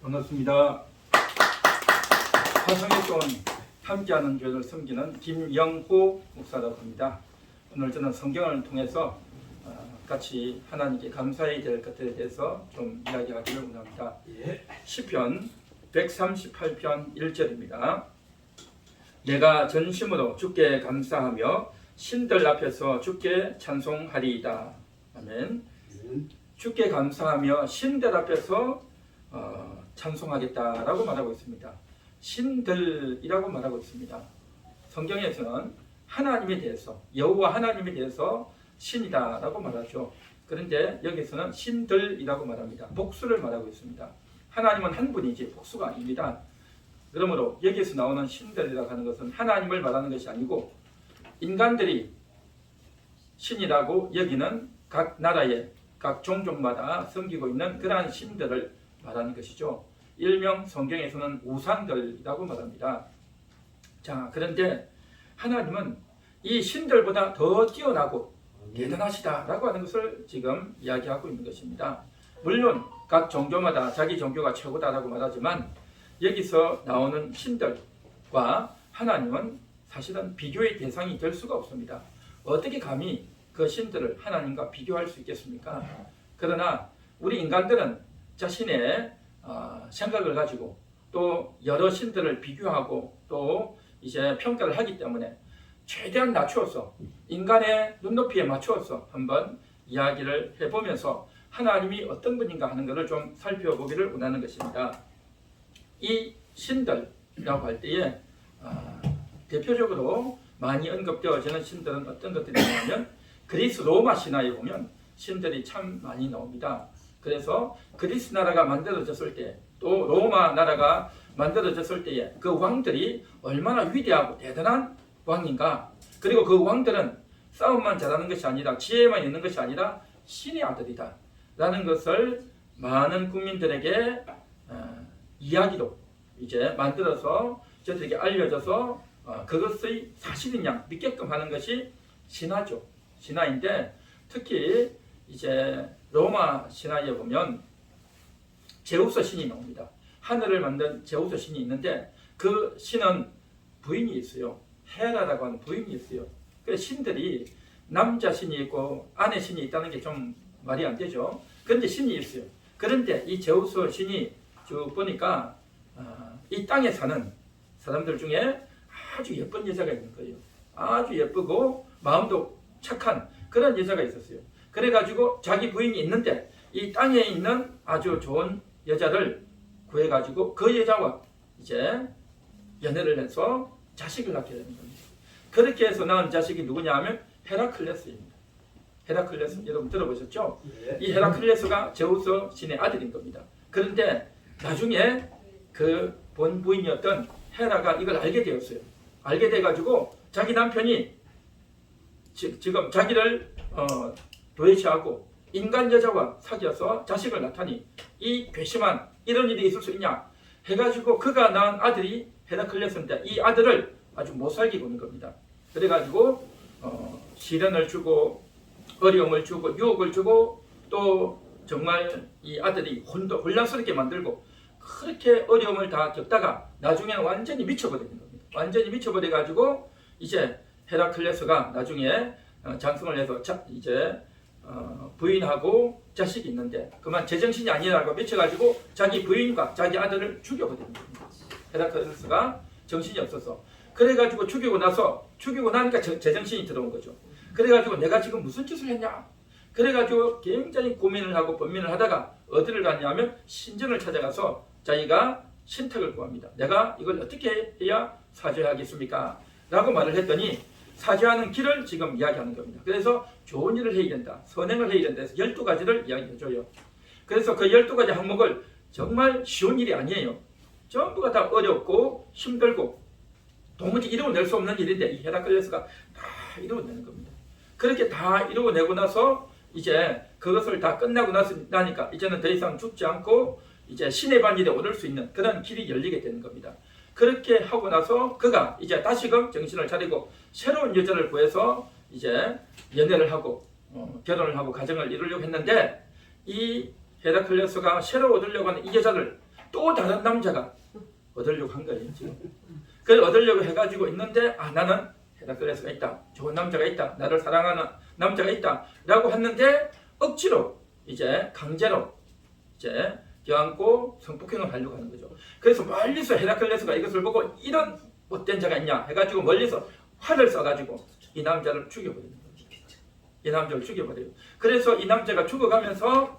반갑습니다. 화성의 돈 함께하는 교회를 섬기는 김영호 목사라고 합니다. 오늘 저는 성경을 통해서 같이 하나님께 감사해야 될 것들에 대해서 좀 이야기하기를 원합니다. 시편 138편 1절입니다. 내가 전심으로 주께 감사하며 신들 앞에서 주께 찬송하리이다. 아멘. 주께 감사하며 신들 앞에서 찬송하겠다라고 말하고 있습니다. 신들이라고 말하고 있습니다. 성경에서는 하나님에 대해서, 여호와 하나님에 대해서 신이다라고 말하죠. 그런데 여기서는 신들이라고 말합니다. 복수를 말하고 있습니다. 하나님은 한 분이지 복수가 아닙니다. 그러므로 여기서 나오는 신들이라고 하는 것은 하나님을 말하는 것이 아니고 인간들이 신이라고 여기는 각 나라의 각 종족마다 섬기고 있는 그러한 신들을 말하는 것이죠. 일명 성경에서는 우상들이라고 말합니다. 자, 그런데 하나님은 이 신들보다 더 뛰어나고 대단하시다라고 하는 것을 지금 이야기하고 있는 것입니다. 물론 각 종교마다 자기 종교가 최고다라고 말하지만 여기서 나오는 신들과 하나님은 사실은 비교의 대상이 될 수가 없습니다. 어떻게 감히 그 신들을 하나님과 비교할 수 있겠습니까? 그러나 우리 인간들은 자신의 생각을 가지고 또 여러 신들을 비교하고 또 이제 평가를 하기 때문에 최대한 낮추어서 인간의 눈높이에 맞추어서 한번 이야기를 해보면서 하나님이 어떤 분인가 하는 것을 좀 살펴보기를 원하는 것입니다. 이 신들이라고 할 때에 대표적으로 많이 언급되어지는 신들은 어떤 것들이냐면 그리스 로마 신화에 보면 신들이 참 많이 나옵니다. 그래서 그리스 나라가 만들어졌을 때 또 로마 나라가 만들어졌을 때에 그 왕들이 얼마나 위대하고 대단한 왕인가. 그리고 그 왕들은 싸움만 잘하는 것이 아니라 지혜만 있는 것이 아니라 신의 아들이다 라는 것을 많은 국민들에게 이야기로 이제 만들어서 저들에게 알려져서 그것의 사실이냐 믿게끔 하는 것이 신화죠. 신화인데 특히 이제 로마 신화에 보면 제우스 신이 나옵니다. 하늘을 만든 제우스 신이 있는데 그 신은 부인이 있어요. 헤라라고 하는 부인이 있어요. 그래서 신들이 남자 신이 있고 아내 신이 있다는 게 좀 말이 안 되죠. 그런데 신이 있어요. 그런데 이 제우스 신이 쭉 보니까 이 땅에 사는 사람들 중에 아주 예쁜 여자가 있는 거예요. 아주 예쁘고 마음도 착한 그런 여자가 있었어요. 그래가지고 자기 부인이 있는데 이 땅에 있는 아주 좋은 여자를 구해가지고 그 여자와 이제 연애를 해서 자식을 낳게 되는 겁니다. 그렇게 해서 낳은 자식이 누구냐 하면 헤라클레스입니다. 헤라클레스 여러분 들어보셨죠? 이 헤라클레스가 제우스 신의 아들인 겁니다. 그런데 나중에 그 본 부인이었던 헤라가 이걸 알게 되었어요. 알게 돼가지고 자기 남편이 지금 자기를 도외시하고 인간 여자와 사귀어서 자식을 낳다니 이 괘씸한 이런 일이 있을 수 있냐 해가지고 그가 낳은 아들이 헤라클레스인데 이 아들을 아주 못 살게 보는 겁니다. 그래가지고 시련을 주고 어려움을 주고 유혹을 주고 또 정말 이 아들이 혼란스럽게 만들고 그렇게 어려움을 다 겪다가 나중에는 완전히 미쳐버리는 겁니다. 완전히 미쳐버려가지고 이제 헤라클레스가 나중에 장성을 해서 이제 부인하고 자식이 있는데 그만 제정신이 아니라고 미쳐가지고 자기 부인과 자기 아들을 죽여버리는 겁니다. 헤라클레스가 정신이 없어서 그래가지고 죽이고 나니까 제정신이 들어온 거죠. 그래가지고 내가 지금 무슨 짓을 했냐 그래가지고 굉장히 고민을 하고 번민을 하다가 어디를 갔냐면 신전을 찾아가서 자기가 신탁을 구합니다. 내가 이걸 어떻게 해야 사죄하겠습니까? 라고 말을 했더니 사죄하는 길을 지금 이야기하는 겁니다. 그래서 좋은 일을 해야 된다. 선행을 해야 된다 해서 12가지를 이야기해줘요. 그래서 그 12가지 항목을 정말 쉬운 일이 아니에요. 전부가 다 어렵고 힘들고 도무지 이루어낼 수 없는 일인데 이 헤라클레스가 다 이루어내는 겁니다. 그렇게 다 이루어내고 나서 이제 그것을 다 끝나고 나니까 이제는 더 이상 죽지 않고 이제 신의 반열에 오를 수 있는 그런 길이 열리게 되는 겁니다. 그렇게 하고 나서 그가 이제 다시금 정신을 차리고 새로운 여자를 구해서 이제 연애를 하고 결혼을 하고 가정을 이루려고 했는데 이 헤라클레스가 새로 얻으려고 하는 이 여자를 또 다른 남자가 얻으려고 한 거예요. 지금. 그걸 얻으려고 해가지고 있는데 나는 헤라클레스가 있다. 좋은 남자가 있다. 나를 사랑하는 남자가 있다. 라고 했는데 억지로 이제 강제로 이제 껴안고 성폭행을 하려고 하는 거죠. 그래서 멀리서 헤라클레스가 이것을 보고 이런 못된 자가 있냐 해가지고 멀리서 활을 쏴가지고 이 남자를 죽여버리는 거죠. 이 남자를 죽여버려요. 그래서 이 남자가 죽어가면서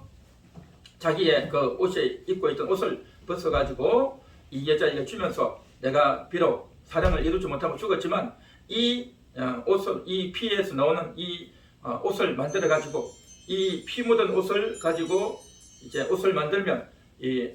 자기의 그 옷에 입고 있던 옷을 벗어가지고 이 여자에게 주면서 내가 비록 사랑을 이루지 못하고 죽었지만 이 옷을 이 피에서 나오는 이 옷을 만들어 가지고 이 피 묻은 옷을 가지고 이제 옷을 만들면 이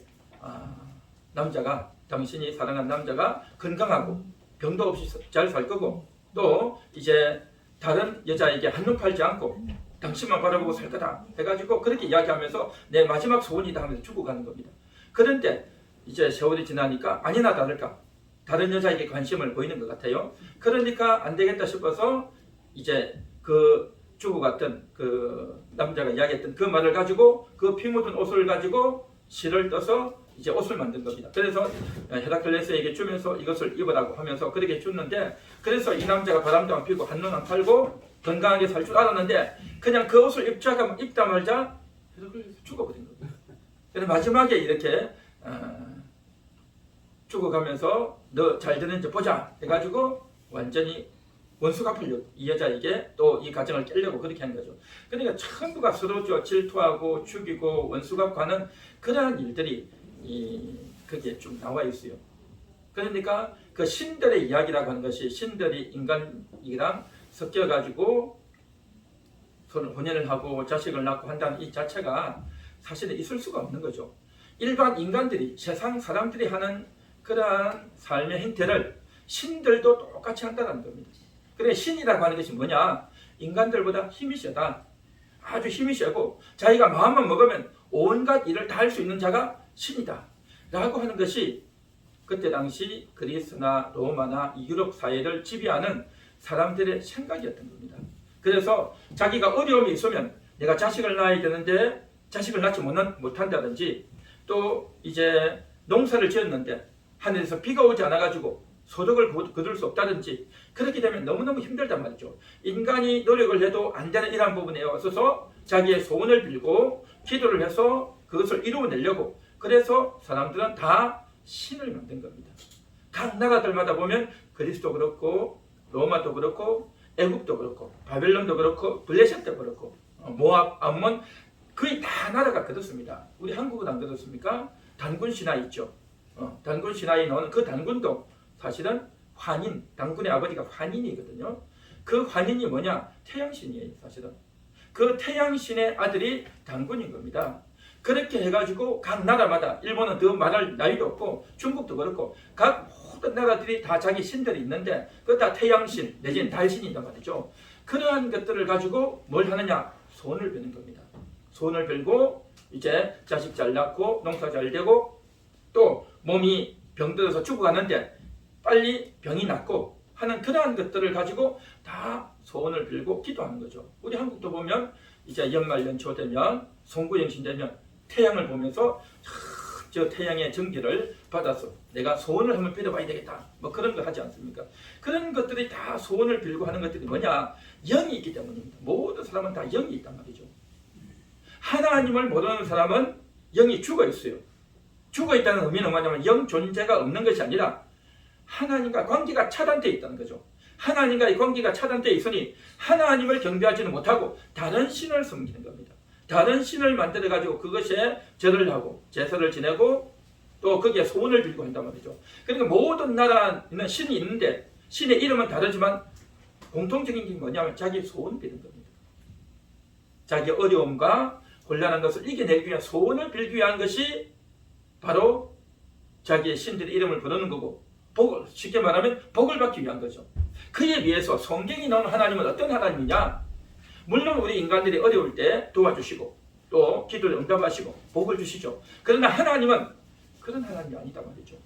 남자가 당신이 사랑한 남자가 건강하고 병도 없이 잘 살 거고 또 이제 다른 여자에게 한눈 팔지 않고 당신만 바라보고 살 거다 해가지고 그렇게 이야기하면서 내 마지막 소원이다 하면서 죽어가는 겁니다. 그런데 이제 세월이 지나니까 아니나 다를까 다른 여자에게 관심을 보이는 것 같아요. 그러니까 안 되겠다 싶어서 이제 그 죽어갔던 그 남자가 이야기했던 그 말을 가지고 그 피 묻은 옷을 가지고 실을 떠서 이제 옷을 만든 겁니다. 그래서 헤라클레스에게 주면서 이것을 입으라고 하면서 그렇게 줬는데 그래서 이 남자가 바람도 안 피고 한눈 안 팔고 건강하게 살 줄 알았는데 그냥 그 옷을 입다 말자 헤라클레스 죽어버린 겁니다. 그래서 마지막에 이렇게 죽어가면서 너 잘 되는지 보자 해가지고 완전히 원수가 풀려 이 여자에게 또 이 가정을 깨려고 그렇게 한 거죠. 그러니까 전부가 서로 질투하고 죽이고 원수가 가는 그러한 일들이 그게 좀 나와 있어요. 그러니까 그 신들의 이야기라고 하는 것이 신들이 인간이랑 섞여가지고 서로 혼연을 하고 자식을 낳고 한다는 이 자체가 사실은 있을 수가 없는 거죠. 일반 인간들이 세상 사람들이 하는 그러한 삶의 행태를 신들도 똑같이 한다는 겁니다. 그래 신이라고 하는 것이 뭐냐? 인간들보다 힘이 세다. 아주 힘이 세고 자기가 마음만 먹으면 온갖 일을 다 할 수 있는 자가 신이다. 라고 하는 것이 그때 당시 그리스나 로마나 유럽 사회를 지배하는 사람들의 생각이었던 겁니다. 그래서 자기가 어려움이 있으면 내가 자식을 낳아야 되는데 자식을 낳지 못한다든지 또 이제 농사를 지었는데 하늘에서 비가 오지 않아가지고 소득을 거둘 수 없다든지 그렇게 되면 너무너무 힘들단 말이죠. 인간이 노력을 해도 안 되는 이러한 부분에 있어서 자기의 소원을 빌고 기도를 해서 그것을 이루어내려고 그래서 사람들은 다 신을 만든 겁니다. 각 나라들마다 보면 그리스도 그렇고 로마도 그렇고 애국도 그렇고 바벨론도 그렇고 블레셋도 그렇고 모압, 암몬 거의 다 나라가 그렇습니다. 우리 한국은 안 그렇습니까? 단군 신화 있죠. 단군 신화에 나오는 그 단군도 사실은 환인, 단군의 아버지가 환인이거든요. 그 환인이 뭐냐? 태양신이에요. 사실은 그 태양신의 아들이 단군인 겁니다. 그렇게 해가지고 각 나라마다 일본은 더 말할 나위도 없고 중국도 그렇고 각 모든 나라들이 다 자기 신들이 있는데 그것 다 태양신 내지는 달신이란 말이죠. 그러한 것들을 가지고 뭘 하느냐? 소원을 비는 겁니다. 소원을 빌고 이제 자식 잘 낳고 농사 잘 되고 또 몸이 병들어서 죽어가는데 빨리 병이 낫고 하는 그러한 것들을 가지고 다 소원을 빌고 기도하는 거죠. 우리 한국도 보면 이제 연말 연초 되면 송구영신 되면 태양을 보면서 저 태양의 전기를 받아서 내가 소원을 한번 빌어봐야 되겠다. 뭐 그런 거 하지 않습니까? 그런 것들이 다 소원을 빌고 하는 것들이 뭐냐? 영이 있기 때문입니다. 모든 사람은 다 영이 있단 말이죠. 하나님을 모르는 사람은 영이 죽어 있어요. 죽어 있다는 의미는 뭐냐면 영 존재가 없는 것이 아니라 하나님과 관계가 차단되어 있다는 거죠. 하나님과의 관계가 차단되어 있으니 하나님을 경배하지는 못하고 다른 신을 섬기는 겁니다. 다른 신을 만들어 가지고 그것에 절을 하고 제사를 지내고 또 거기에 소원을 빌고 한단 말이죠. 그러니까 모든 나라는 신이 있는데 신의 이름은 다르지만 공통적인 게 뭐냐면 자기 소원 비는 겁니다. 자기 어려움과 곤란한 것을 이겨내기 위한 소원을 빌기 위한 것이 바로 자기의 신들의 이름을 부르는 거고 복을, 쉽게 말하면 복을 받기 위한 거죠. 그에 비해서 성경이 나오는 하나님은 어떤 하나님이냐? 물론 우리 인간들이 어려울 때 도와주시고 또 기도를 응답하시고 복을 주시죠. 그러나 하나님은 그런 하나님이 아니다 말이죠.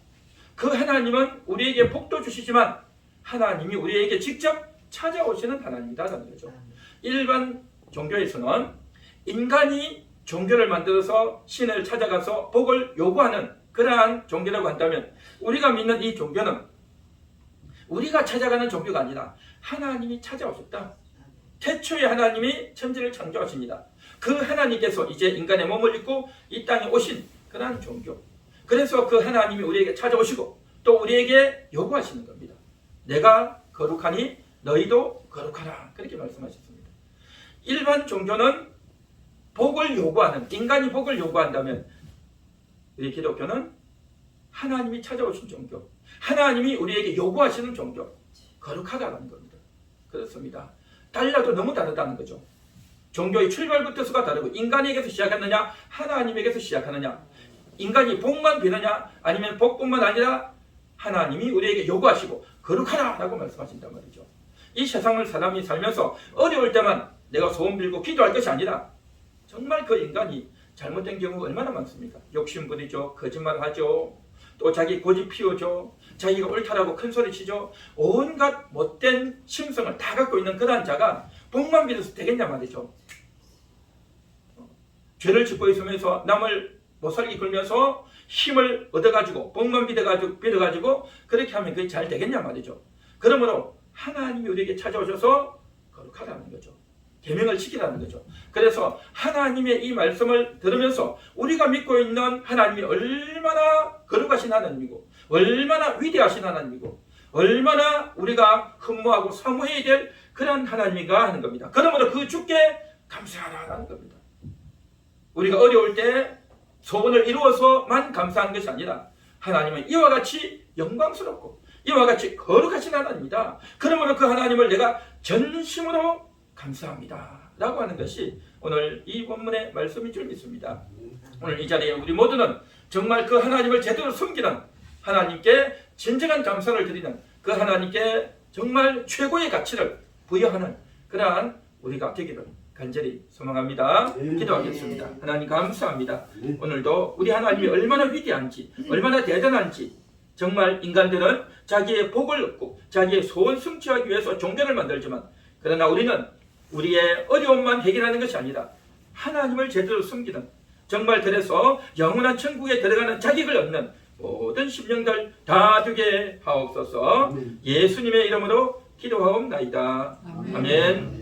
그 하나님은 우리에게 복도 주시지만 하나님이 우리에게 직접 찾아오시는 하나님이다라는 거죠. 일반 종교에서는 인간이 종교를 만들어서 신을 찾아가서 복을 요구하는 그러한 종교라고 한다면 우리가 믿는 이 종교는 우리가 찾아가는 종교가 아니라 하나님이 찾아오셨다. 태초에 하나님이 천지를 창조하십니다. 그 하나님께서 이제 인간의 몸을 입고 이 땅에 오신 그러한 종교. 그래서 그 하나님이 우리에게 찾아오시고 또 우리에게 요구하시는 겁니다. 내가 거룩하니 너희도 거룩하라. 그렇게 말씀하셨습니다. 일반 종교는 복을 요구하는, 인간이 복을 요구한다면 우리 기독교는 하나님이 찾아오신 종교, 하나님이 우리에게 요구하시는 종교, 거룩하다는 겁니다. 그렇습니다. 달라도 너무 다르다는 거죠. 종교의 출발부터가 다르고 인간에게서 시작하느냐 하나님에게서 시작하느냐, 인간이 복만 비느냐 아니면 복뿐만 아니라 하나님이 우리에게 요구하시고 거룩하라 라고 말씀하신단 말이죠. 이 세상을 사람이 살면서 어려울 때만 내가 소원 빌고 기도할 것이 아니라 정말 그 인간이 잘못된 경우가 얼마나 많습니까? 욕심부리죠, 거짓말하죠, 또 자기 고집 피우죠, 자기가 옳다라고 큰소리치죠. 온갖 못된 심성을 다 갖고 있는 그러한 자가 복만 빌어서 되겠냐 말이죠. 죄를 짓고 있으면서 남을 못살게 굴면서 힘을 얻어가지고 복만 빌어가지고 그렇게 하면 그게 잘 되겠냐 말이죠. 그러므로 하나님이 우리에게 찾아오셔서 거룩하라는 거죠. 계명을 지키라는 거죠. 그래서 하나님의 이 말씀을 들으면서 우리가 믿고 있는 하나님이 얼마나 거룩하신 하나님이고 얼마나 위대하신 하나님이고 얼마나 우리가 흠모하고 사모해야 될 그런 하나님인가 하는 겁니다. 그러므로 그 주께 감사하라는 겁니다. 우리가 어려울 때 소원을 이루어서만 감사하는 것이 아니라 하나님은 이와 같이 영광스럽고 이와 같이 거룩하신 하나님이다. 그러므로 그 하나님을 내가 전심으로 감사합니다 라고 하는 것이 오늘 이 본문의 말씀인 줄 믿습니다. 오늘 이 자리에 우리 모두는 정말 그 하나님을 제대로 섬기는, 하나님께 진정한 감사를 드리는, 그 하나님께 정말 최고의 가치를 부여하는 그러한 우리가 되기를 간절히 소망합니다. 기도하겠습니다. 하나님 감사합니다. 오늘도 우리 하나님이 얼마나 위대한지 얼마나 대단한지, 정말 인간들은 자기의 복을 얻고 자기의 소원 성취하기 위해서 종교를 만들지만, 그러나 우리는 우리의 어려움만 해결하는 것이 아니라 하나님을 제대로 섬기는, 정말 그래서 영원한 천국에 들어가는 자격을 얻는 모든 심령들 다 되게 하옵소서. 예수님의 이름으로 기도하옵나이다. 아멘.